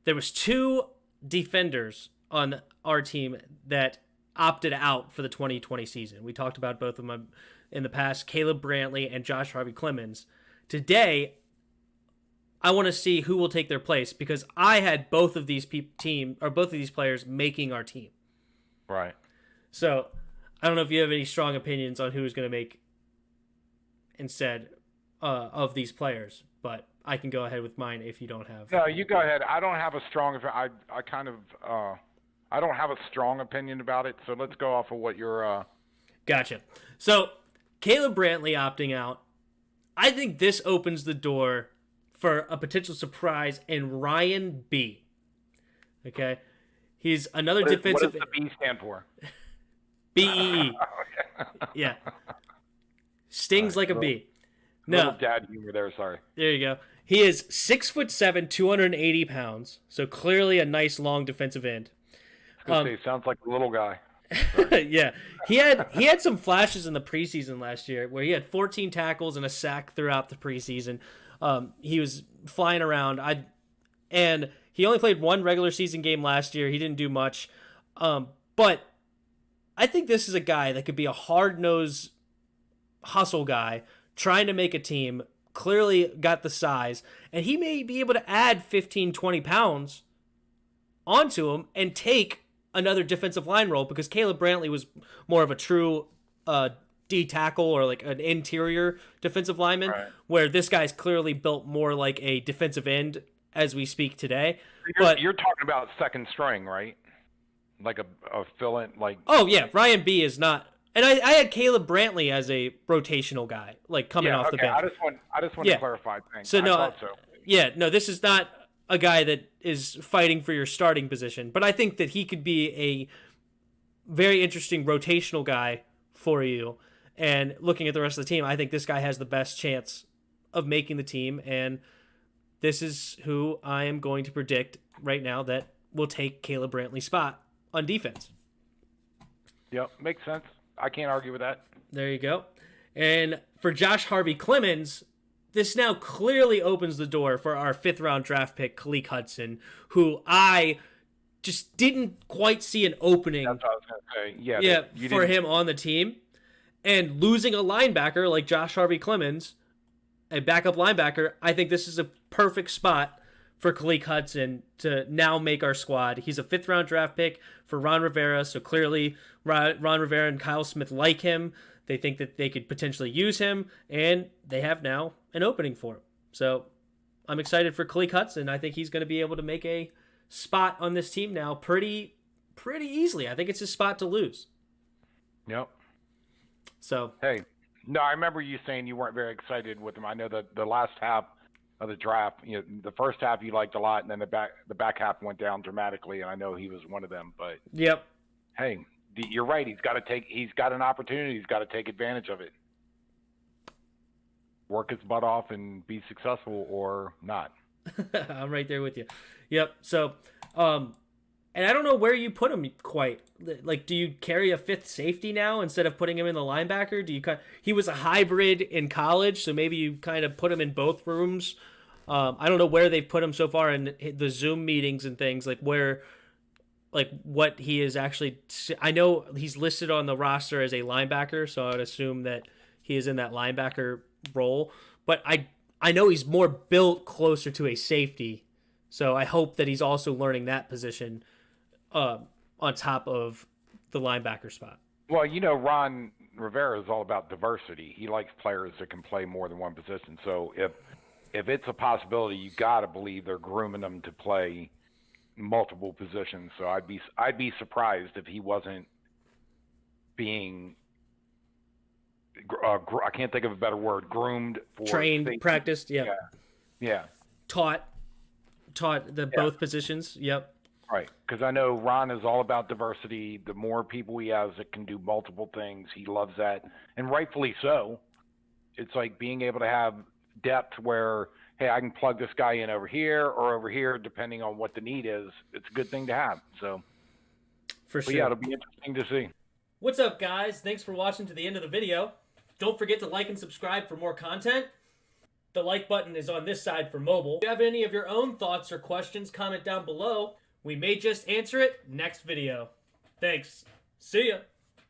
there was two defenders on our team that opted out for the 2020 season. We talked about both of them in the past, Caleb Brantley and Josh Harvey Clemens. Today, I want to see who will take their place because I had both of these both of these players making our team. Right. So I don't know if you have any strong opinions on who's going to make instead of these players, but I can go ahead with mine if you don't have. No, you go ahead. I don't have a strong. I don't have a strong opinion about it. So let's go off of what you're. Gotcha. So Caleb Brantley opting out. I think this opens the door for a potential surprise in Ryan B. Okay, he's another defensive. What does the B stand for? BEE. Yeah. Stings like a bee. No. Little dad humor there, sorry. There you go. He is 6'7", 280 pounds. So clearly a nice long defensive end. Sounds like a little guy. Yeah. He had some flashes in the preseason last year where he had 14 tackles and a sack throughout the preseason. He was flying around. And he only played one regular season game last year. He didn't do much. But I think this is a guy that could be a hard-nosed hustle guy trying to make a team, clearly got the size, and he may be able to add 15, 20 pounds onto him and take another defensive line role because Caleb Brantley was more of a true D tackle or like an interior defensive lineman, right, where this guy's clearly built more like a defensive end as we speak today. You're talking about second string, right? Like a fill-in, like... Oh, yeah, Ryan B. is not... And I had Caleb Brantley as a rotational guy, like coming off the bench. I just want to clarify things. So this is not a guy that is fighting for your starting position, but I think that he could be a very interesting rotational guy for you. And looking at the rest of the team, I think this guy has the best chance of making the team, and this is who I am going to predict right now that will take Caleb Brantley's spot on defense. Yep, makes sense. I can't argue with that. There you go. And for Josh Harvey Clemens, this now clearly opens the door for our 5th-round draft pick, Khaleke Hudson, who I just didn't quite see an opening. That's what I was going to say. For him on the team. And losing a linebacker like Josh Harvey Clemens, a backup linebacker, I think this is a perfect spot for Khaleke Hudson to now make our squad. He's a 5th-round draft pick for Ron Rivera, so clearly Ron Rivera and Kyle Smith like him. They think that they could potentially use him, and they have now an opening for him. So I'm excited for Khaleke Hudson. I think he's going to be able to make a spot on this team now pretty easily. I think it's his spot to lose. Yep. So hey, no, I remember you saying you weren't very excited with him. I know that the last half of the draft, the first half you liked a lot, and then the back half went down dramatically, and I know he was one of them. But yep. Hey, you're right. He's got an opportunity. He's got to take advantage of it. Work his butt off and be successful or not. I'm right there with you. Yep. So, and I don't know where you put him quite. Like, do you carry a 5th safety now instead of putting him in the linebacker? He was a hybrid in college, so maybe you kind of put him in both rooms. I don't know where they've put him so far in the Zoom meetings and things, like what he is actually. I know he's listed on the roster as a linebacker, so I would assume that he is in that linebacker role. But I know he's more built closer to a safety, so I hope that he's also learning that position on top of the linebacker spot. Well, Ron Rivera is all about diversity. He likes players that can play more than one position. So if it's a possibility, you got to believe they're grooming them to play multiple positions. So I'd be surprised if he wasn't being I can't think of a better word, groomed for trained, safety. Practiced, yeah, taught both positions. Yep. Right, because I know Ron is all about diversity. The more people he has that can do multiple things, he loves that, and rightfully so. It's like being able to have depth where, hey, I can plug this guy in over here or over here, depending on what the need is. It's a good thing to have. So, for sure. Yeah, it'll be interesting to see. What's up, guys? Thanks for watching to the end of the video. Don't forget to like and subscribe for more content. The like button is on this side for mobile. If you have any of your own thoughts or questions, comment down below. We may just answer it next video. Thanks. See ya.